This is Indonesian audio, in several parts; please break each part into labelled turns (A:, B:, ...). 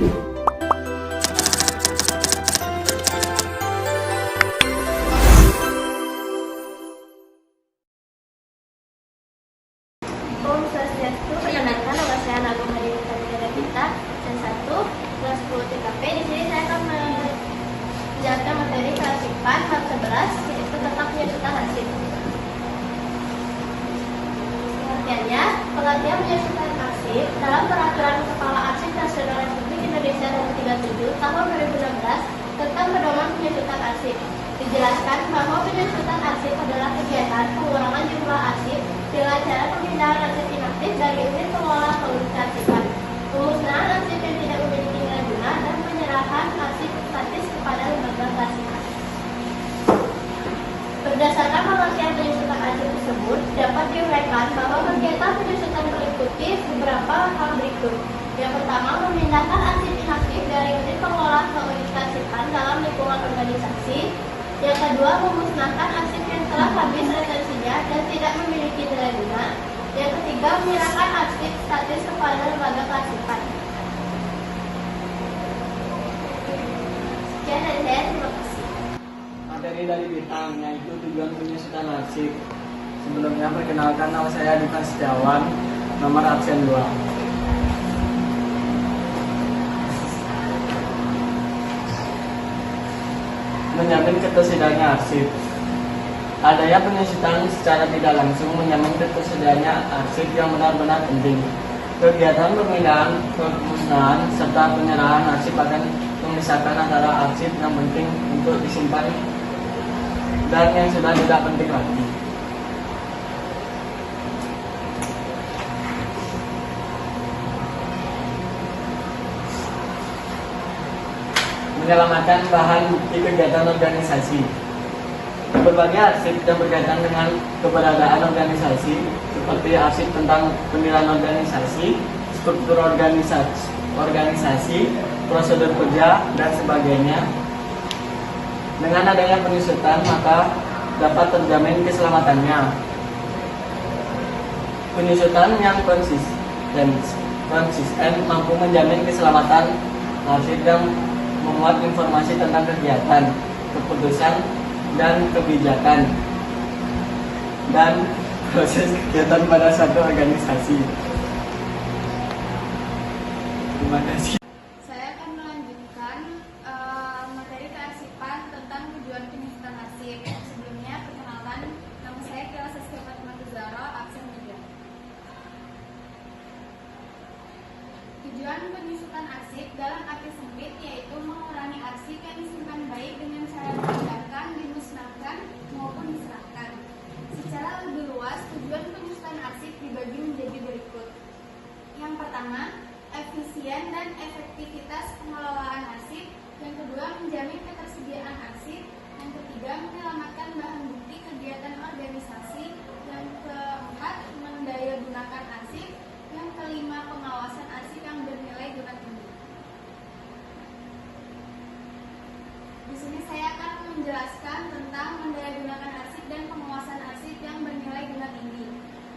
A: Om Swastiastu, perkenalkan nama saya Nagum Hadinata Kita dan 1 kelas 10 TKP. Di sini saya akan menjelaskan materi kelas IPA bab 11 yaitu tentang penyusutan arsip. Pengertiannya, pengertian penyusutan arsip dalam Peraturan Kepala Arsip Nasional Republik Indonesia Nomor 37 Tahun 2016 tentang pedoman penyusutan arsip. Dijelaskan bahwa penyusutan arsip adalah kegiatan pengurangan jumlah arsip dengan cara pemindahan arsip inaktif dari unit pengelola ke unit kearsipan, pemusnahan arsip yang tidak memiliki nilai guna, dan penyerahan arsip statis kepada lembaga kearsipan. Berdasarkan pengertian penyusutan arsip tersebut, dapat diuraikan bahwa kegiatan penyusutan meliputi beberapa hal berikut. Yang pertama, memindahkan arsip inaktif dari unit pengelola ke unit kearsipan dalam lingkungan organisasi. Yang kedua, memusnahkan arsip yang telah habis retensinya dan tidak memiliki nilai guna. Yang ketiga, menyerahkan arsip statis kepada lembaga kearsipan. Sekian dari saya, terima kasih.
B: Materi dari Bintang, yaitu tujuan penyusutan arsip. Sebelumnya, perkenalkan, nama saya Diva Setiawan, nomor absen 2. Menjamin ketersediaannya arsip. Adanya penyusutan secara tidak langsung menjamin ketersediaannya arsip yang benar-benar penting. Kegiatan pemindahan, pemusnahan, serta penyerahan arsip akan memisahkan antara arsip yang penting untuk disimpan dan yang sudah tidak penting lagi. Menyelamatkan bahan bukti kegiatan organisasi. Berbagai arsip yang berkaitan dengan keberadaan organisasi, seperti arsip tentang penilaian organisasi, struktur organisasi, prosedur kerja, dan sebagainya. Dengan adanya penyusutan, maka dapat terjamin keselamatannya. Penyusutan yang konsisten mampu menjamin keselamatan arsip yang memuat informasi tentang kegiatan, keputusan, dan kebijakan, dan proses kegiatan pada suatu organisasi. Terima kasih.
C: Saya akan melanjutkan materi kearsipan tentang tujuan penyusutan arsip. Sebelumnya, perkenalkan, nama saya Kiara Saskia Fatimah Zahra, absen 3. Tujuan penyusutan arsip dalam arti sempit yaitu mengurangi arsip yang disimpan baik dengan cara dipindahkan, dimusnahkan, maupun diserahkan. Secara lebih luas, tujuan penyusutan arsip dibagi menjadi berikut. Yang pertama, efisien dan efektivitas pengelolaan arsip. Yang kedua, menjamin ketersediaan arsip. Yang ketiga, menyelamatkan bahan bukti kegiatan organisasi. Yang keempat, mendayagunakan arsip. Yang kelima, pengawasan arsip yang bernilai guna tinggi. Di sini saya akan menjelaskan tentang mendayagunakan arsip dan pengawasan arsip yang bernilai guna tinggi.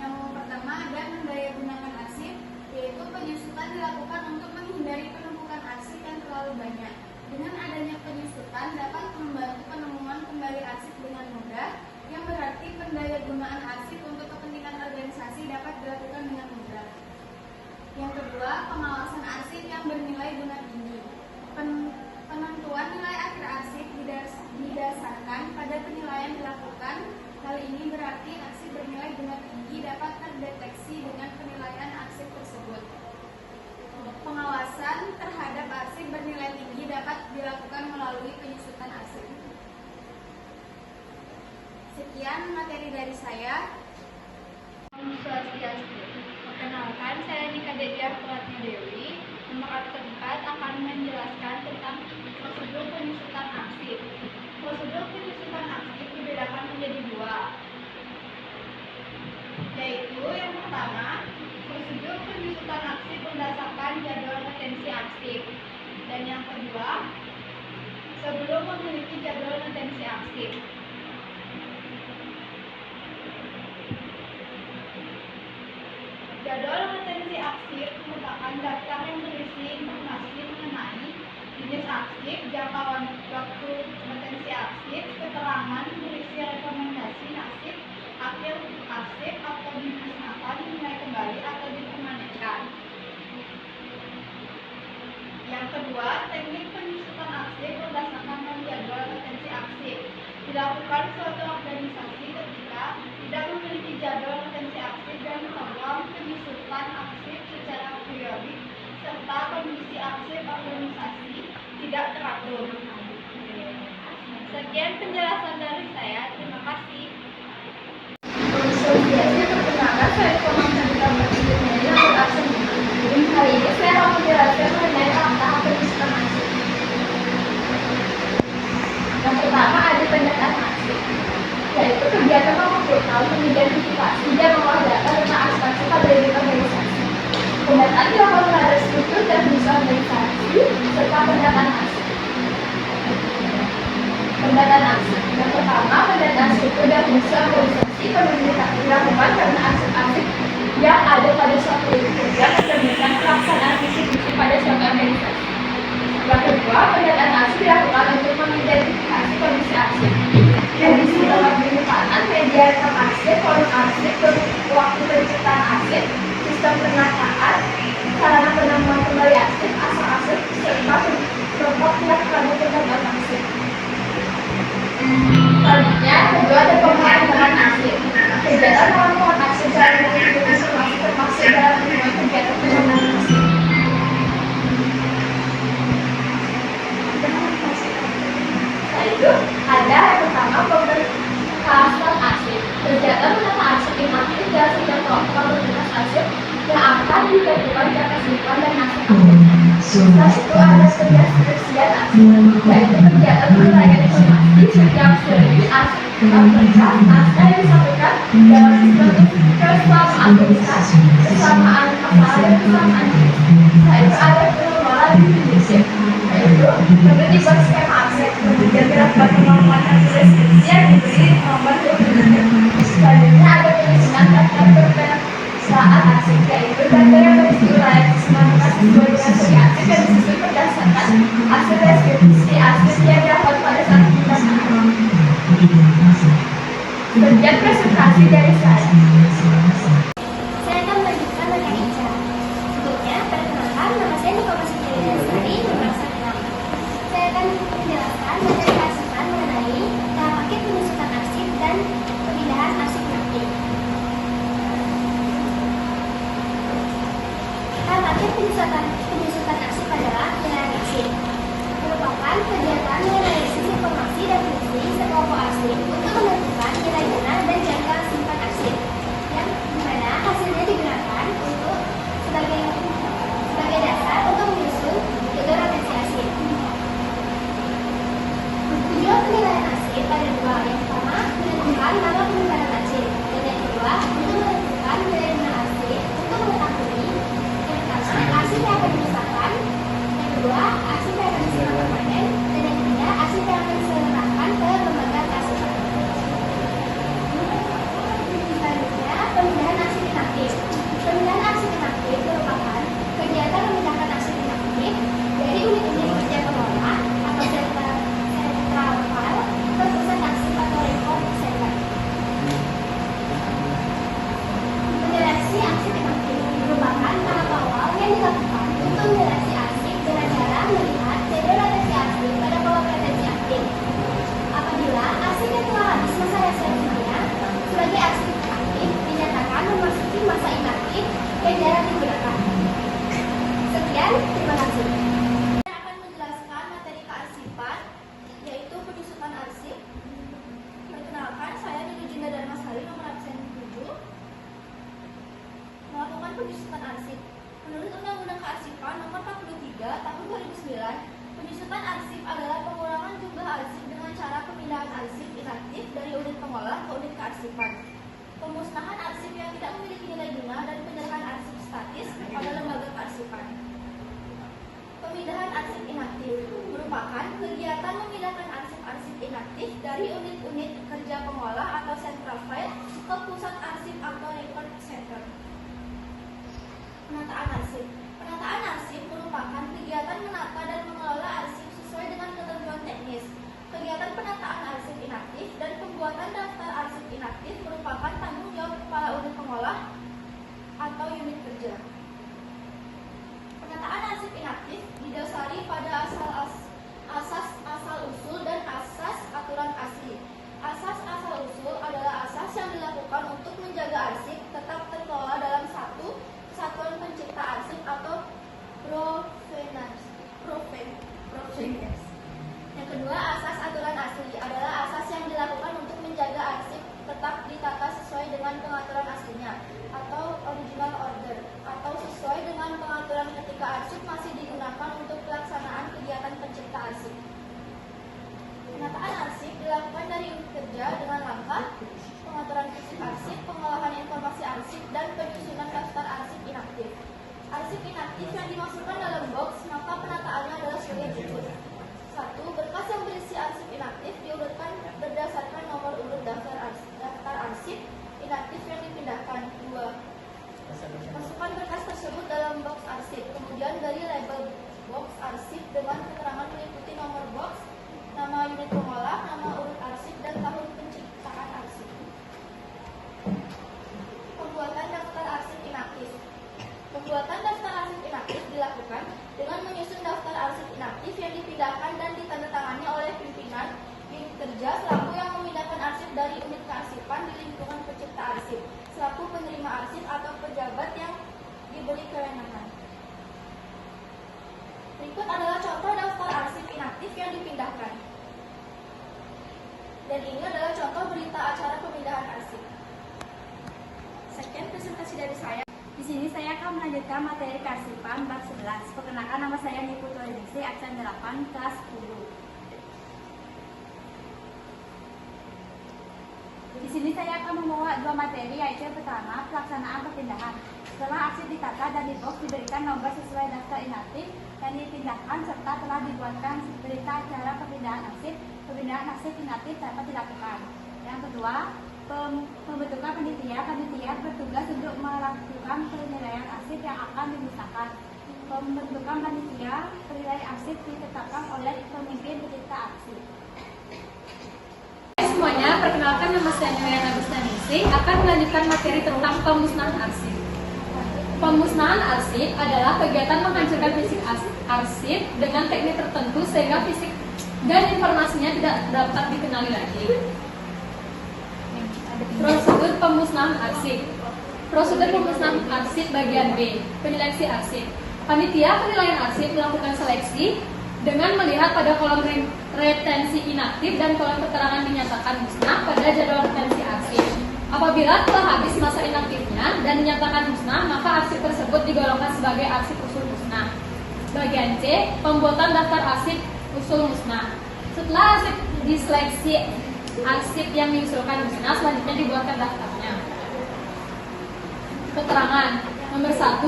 C: Yang pertama ada mendayagunakan arsip, yaitu penyusutan dilakukan untuk menghindari penumpukan arsip yang terlalu banyak. Dengan adanya penyusutan dapat membantu penemuan kembali arsip dengan mudah, yang berarti pendayagunaan arsip untuk kepentingan organisasi dapat dilakukan dengan mudah. Yang kedua, pengawasan arsip yang bernilai guna tinggi. Penentuan nilai akhir arsip didasarkan pada penilaian dilakukan. Hal ini berarti arsip bernilai guna tinggi dapat terdeteksi dengan penilaian arsip tersebut. Pengawasan terhadap arsip bernilai tinggi dapat dilakukan melalui penyusutan arsip. Sekian materi dari saya.
A: Om Swastiastu. Perkenalkan, saya Nika Dedia Pelatih Dewi, nomor absen 4 akan menjelaskan tentang prosedur penyusutan arsip. Prosedur penyusutan arsip dibedakan menjadi 2, yaitu yang pertama, prosedur penyusutan arsip berdasarkan jadwal retensi arsip, dan yang kedua, sebelum memiliki jadwal retensi arsip. Jadwal retensi arsip merupakan daftar yang berisi informasi mengenai
C: jenis arsip, jangkauan waktu kompetensi arsip, keterangan berisi rekomendasi arsip, akhir arsip atau dimusnahkan, dinilai kembali atau dipermanenkan. Yang kedua, teknik penyusutan arsip berdasarkan jadwal kompetensi arsip. Dilakukan suatu organisasi ketika tidak memiliki jadwal kompetensi arsip dan program penyusutan arsip secara periodik serta kondisi arsip organisasi tidak teratur. Sekian penjelasan dari saya. Terima kasih.
A: Asosiasi Perpustakaan saya Informasi Tambah Indonesia untuk arsip. Kali ini saya akan menjelaskan mengenai tahap penyusutan arsip. Yang pertama ada pendataan arsip, yaitu kegiatan mengumpulkan, mengidentifikasi dan mengolah data tentang arsip pada organisasi. Pendataan dilakukan terhadap struktur dan fungsi organisasi serta pendataan arsip. Pendataan arsip. Yang pertama, pendataan struktur dan fungsi organisasi dilakukan karena arsip-arsip yang ada pada suatu unit kerja mencerminkan pelaksanaan visi-misi pada suatu organisasi. Yang kedua, pendataan arsip dilakukan untuk mengidentifikasi kondisi arsip. Kondisi tempat penyimpanan, media rekam arsip, kolom arsip, waktu penciptaan arsip, sistem penataan, sarana penemuan kembali arsip, asal arsip, serta contoh dilakukan pendataan arsip. Selanjutnya, kedua ada pengembangan arsip. Kegiatan pengembangan arsip dalam mengumpulkan informasi termasuk dalam lingkungan kegiatan pengembangan arsip. Setelah itu, ada yang pertama pemberkasan arsip. Kegiatan menata arsip informatif dalam sidang kelompok bertugas arsip yang akan dilakukan jangka simpan dan arsip arsip. Setelah itu ada skripsian arsip, yaitu kegiatan penilaian informasi setiap studi arsip berkas naskah yang disampaikan dalam sistem kesamaan tulisan, kesamaan kepala dan kesamaan jenis. Setelah itu ada pengelola definisi, yaitu menertibkan skema arsip, kemudian dilakukan kemampuan deskripsi yang diberi nomor dokumen. Selanjutnya ada penyusunan daftar perbedaan arsip, yaitu data yang berisi uraian sistematika sesuai dengan segi arsip yang disusun berdasarkan hasil deskripsi arsip yang dapat pada saat pelaksanaan. Sekian presentasi dari saya.
D: Saya akan melanjutkan materi Ica. Sebelumnya, perkenalkan, nama saya Nikolas Sari, merasa kenal. Saya akan menjelaskan materi kearsipan mengenai tahap akhir penyusutan arsip dan pemindahan arsip aktif. Tahap akhir penyusutan arsip adalah penilaian arsip. Merupakan kegiatan menganalisis informasi dan fungsi sekelompok arsip untuk menentukan nilai guna dan jangka simpan arsip, yang dimana hasilnya digunakan untuk sebagai dasar untuk menyusun jadwal retensi arsip. Tujuan penilaian arsip ada dua. Yang pertama, menentukan nama penyimpanan arsip, dan yang kedua, untuk menentukan nilai guna arsip untuk mengetahui arsip yang akan dimusnahkan. Yang kedua, arsip yang akan disimpan permanen, dan yang ketiga, arsip yang akan diserahkan ke lembaga kearsipan. Selanjutnya, pemindahan arsip inaktif. Pemindahan arsip inaktif merupakan kegiatan memindahkan arsip inaktif dari unit-unit kerja pengelola atau sentral file ke pusat arsip atau record center. Menyeleksi arsip inaktif merupakan tahap awal yang dilakukan untuk menyeleksi arsip dengan cara melihat jadwal retensi arsip pada kolom retensi aktif. Apabila arsip yang telah habis masa retensinya sebagai arsip aktif dinyatakan memasuki masa inaktif yang jarang digunakan. Sekian, terima kasih.
A: Saya akan menjelaskan materi kearsipan, yaitu penyusutan arsip. Perkenalkan, saya Nini Jinda Darmasari, nomor absen 7. Melakukan penyusutan arsip. Menurut Undang-Undang Kearsipan Nomor 43 Tahun 2009, penyusutan arsip adalah pengurangan jumlah arsip dengan cara pemindahan arsip inaktif dari unit pengolah ke unit kearsipan, pemusnahan arsip yang tidak memiliki nilai guna, dan penyerahan arsip statis kepada lembaga kearsipan. Pemindahan arsip inaktif merupakan kegiatan memindahkan arsip-arsip inaktif dari unit-unit kerja pengolah atau central file ke pusat arsip atau record center. Penataan arsip. Penataan arsip merupakan kegiatan menata dan mengelola arsip jika arsip masih digunakan untuk pelaksanaan kegiatan pencipta arsip. Penataan arsip dilakukan dari unit kerja dengan langkah pengaturan fisik arsip, pengolahan informasi arsip, dan penyusunan daftar arsip inaktif. Arsip inaktif yang dimasukkan dalam box, maka penataannya adalah sebagai berikut. 1. Berkas yang berisi arsip inaktif diurutkan berdasarkan nomor urut daftar arsip inaktif yang dipindahkan. 2. Masukkan berkas tersebut dalam box arsip, kemudian beri label box arsip dengan keterangan meliputi nomor box, nama unit pengolah, nama urut arsip, dan tahun penciptaan arsip. Pembuatan daftar arsip inaktif. Pembuatan daftar arsip inaktif dilakukan dengan menyusun daftar arsip inaktif yang dipindahkan dan ditandatangani oleh pimpinan unit kerja selaku yang memindahkan arsip dari unit kearsipan di lingkungan pencipta arsip, selaku penerima arsip atau pejabat yang diberi kewenangan. Berikut adalah contoh daftar arsip inaktif yang dipindahkan. Dan ini adalah contoh berita acara pemindahan arsip. Sekian presentasi dari saya.
C: Di sini saya akan melanjutkan materi kearsipan bab 11. Perkenalkan, nama saya Niputu Elisi, absen 8, kelas 10. Di sini saya akan membawa dua materi, yaitu yang pertama, pelaksanaan perpindahan. Setelah arsip ditata dan di box diberikan nomor sesuai daftar inaktif yang dipindahkan serta telah dibuatkan berita acara perpindahan arsip inaktif dapat dilakukan. Yang kedua, pembentukan panitia bertugas untuk melakukan penilaian arsip yang akan dimusnahkan. Pembentukan panitia penilaian arsip ditetapkan oleh pemimpin pencipta arsip. Semuanya, perkenalkan, nama saya Nyoyan Agustinisi akan melanjutkan materi tentang pemusnahan arsip. Pemusnahan arsip adalah kegiatan menghancurkan fisik arsip dengan teknik tertentu sehingga fisik dan informasinya tidak dapat dikenali lagi. Prosedur pemusnahan arsip. Prosedur pemusnahan arsip bagian B, penyeleksi arsip. Panitia penilaian arsip melakukan seleksi dengan melihat pada kolom retensi inaktif dan kolom keterangan dinyatakan musnah pada jadwal retensi arsip. Apabila telah habis masa inaktifnya dan dinyatakan musnah, maka arsip tersebut digolongkan sebagai arsip usul musnah. Bagian C, pembuatan daftar arsip usul musnah. Setelah arsip diseleksi arsip yang diusulkan musnah, selanjutnya dibuatkan daftarnya. Keterangan nomor 1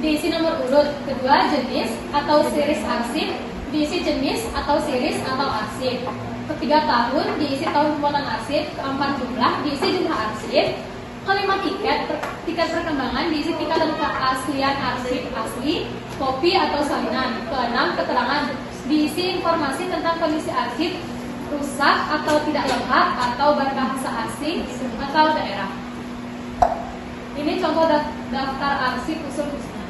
C: diisi nomor urut. Kedua, jenis atau series arsip, diisi jenis atau series atau arsip. Ketiga, tahun, diisi tahun pembuatan arsip. Keempat, jumlah, diisi jumlah arsip. Kelima, tiket perkembangan, diisi tiket dan keaslian arsip asli, kopi atau salinan. Keenam, keterangan, diisi informasi tentang kondisi arsip, rusak atau tidak lengkap atau berbahasa asing atau daerah. Ini contoh daftar arsip usul musnah.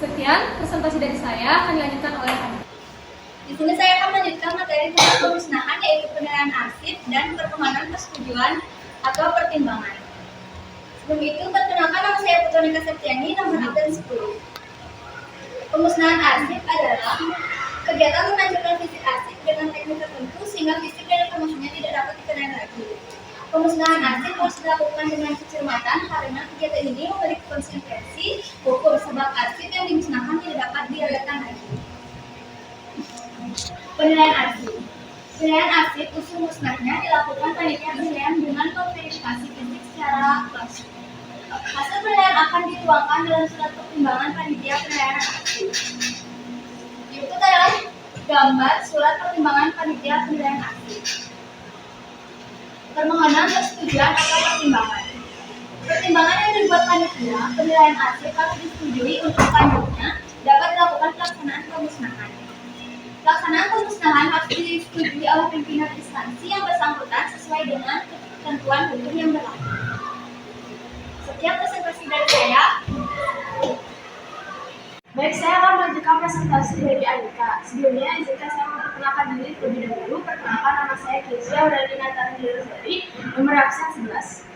C: Sekian presentasi dari saya, akan dilanjutkan oleh Anda.
D: Di sini saya akan melanjutkan materi tentang pemusnahan, yaitu penilaian arsip dan permohonan persetujuan atau pertimbangan. Sebelum itu, perkenalkan, nama saya Putronika Septiani, nomor absen 10. Pemusnahan arsip adalah kegiatan menghancurkan fisik arsip dengan teknik tertentu sehingga fisik dan informasinya tidak dapat dikenali lagi. Pemusnahan arsip harus dilakukan dengan kecermatan karena kegiatan ini memiliki konsekuensi hukum sebab arsip yang dimusnahkan tidak dapat diadakan lagi. Penilaian arsip. Penilaian arsip usul musnahnya dilakukan panitia penilaian dengan memverifikasi fisik secara langsung. Hasil penilaian akan dituangkan dalam surat pertimbangan panitia penilaian arsip. Berikut adalah gambar surat pertimbangan panitia penilaian arsip. Permohonan persetujuan atau pertimbangan. Pertimbangan yang dibuat panitia penilaian arsip harus disetujui untuk selanjutnya dapat dilakukan pelaksanaan pemusnahan. Pelaksanaan pemusnahan harus disetujui oleh pimpinan instansi yang bersangkutan sesuai dengan ketentuan hukum yang berlaku. Sekian presentasi dari saya.
C: Baik, saya akan melanjutkan presentasi dari Alika. Sebelumnya, izinkan saya memperkenalkan diri terlebih dahulu. Perkenalkan, nama saya Kezia Aurelina Tarmilarizari, nomor absen 11.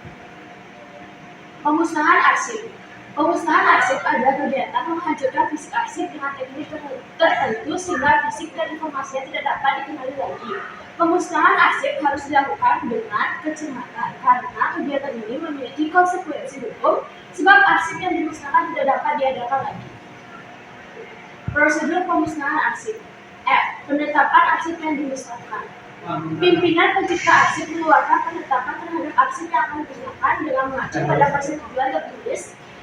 C: Pemusnahan arsip. Pemusnahan arsip adalah kegiatan menghancurkan fisik arsip dengan teknik tertentu sehingga fisik dan informasinya tidak dapat dikenali lagi. Pemusnahan arsip harus dilakukan dengan kecermatan karena kegiatan ini memiliki konsekuensi hukum sebab arsip yang dimusnahkan tidak dapat diadakan lagi. Prosedur pemusnahan arsip. F. Penetapan arsip yang dimusnahkan. Pimpinan pencipta arsip mengeluarkan penetapan terhadap arsip yang akan dimusnahkan dengan mengacu pada persetujuan tertulis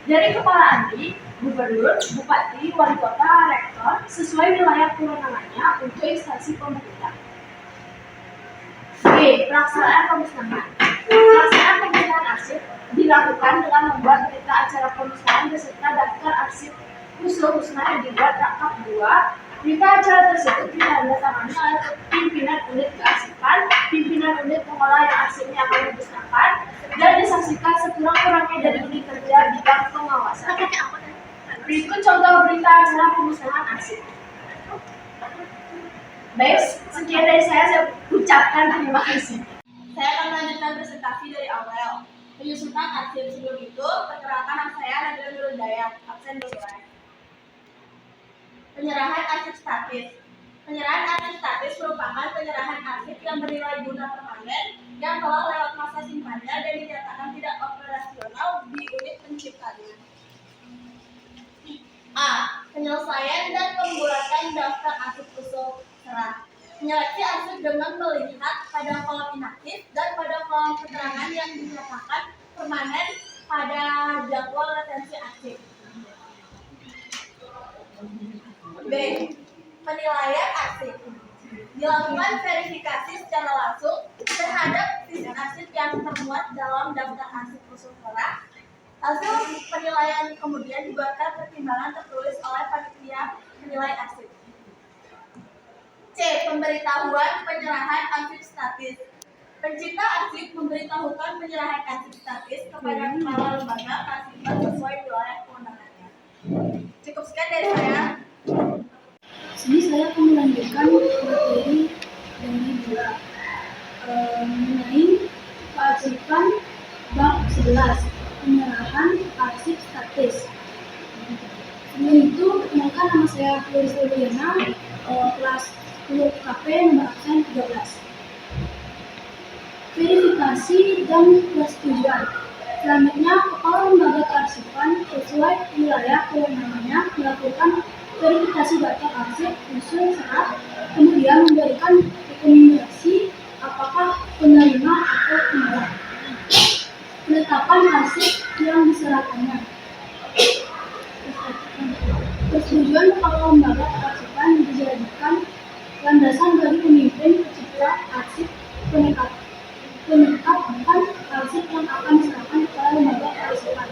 C: dari Kepala Andi, Gubernur, Bupati, Wali Kota, Rektor, sesuai wilayah kewenangannya untuk instansi pemerintah. B. Pelaksanaan pemusnahan. Pelaksanaan pemusnahan arsip dilakukan dengan membuat berita acara pemusnahan beserta daftar arsip usul musnah yang dibuat rangkap 2. Berita acara tersebut ditandatangani oleh pimpinan unit kearsipan, pimpinan unit pengolah yang arsipnya akan dimusnahkan, dan disaksikan sekurang-kurangnya dari unit kerja bidang pengawasan. Berikut contoh berita acara pemusnahan arsip. Baik, sekian dari saya ucapkan terima kasih.
A: Saya akan melanjutkan presentasi dari awal. Penyusunan arsip. Sebelum itu, perkenalkan nama saya Nabila Nurul Dayat, absen dimulai. Penyerahan arsip statis. Penyerahan arsip statis merupakan penyerahan arsip yang bernilai guna permanen yang telah lewat masa simpannya dan dinyatakan tidak operasional di unit penciptanya. A. Penyelesaian dan pembulatan daftar arsip usul serah. Menyeleksi arsip dengan melihat pada kolom inaktif dan pada kolom keterangan yang dinyatakan permanen pada jadwal retensi arsip. B. Penilaian arsip. Dilakukan verifikasi secara langsung terhadap sisi arsip yang termuat dalam daftar arsip usul serah. Hasil penilaian kemudian dibuatkan pertimbangan tertulis oleh panitia penilai arsip. C. Pemberitahuan penyerahan arsip statis. Pencipta arsip memberitahukan penyerahan arsip statis kepada kepala lembaga kearsipan sesuai wilayah kewenangannya. Cukup sekian dari saya.
C: Sini saya akan melanjutkan materi dari dua mengenai kearsipan bab 11 penyerahan arsip statis. Sebelum itu, perkenalkan nama saya Floris Eliana, kelas 10 KP nomor absen 13. Verifikasi dan persetujuan. Selanjutnya, Kepala Lembaga Kearsipan sesuai wilayah kewenangannya melakukan verifikasi data arsip usul serah, kemudian memberikan rekomendasi apakah penerima atau penolak. Penetapan arsip yang diserahkannya. Persetujuan Kepala Lembaga Kearsipan dijadikan landasan bagi pemimpin pencipta arsip penetapkan arsip yang akan diserahkan kepada lembaga kearsipan.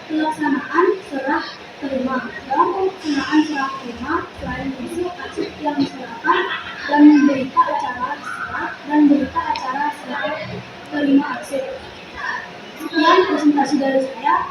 C: Pelaksanaan serah terima. Dalam pelaksanaan serah terima, selain mengisi arsip yang diserahkan dan berita acara serah dan berita acara serah terima arsip. Sekian presentasi dari saya.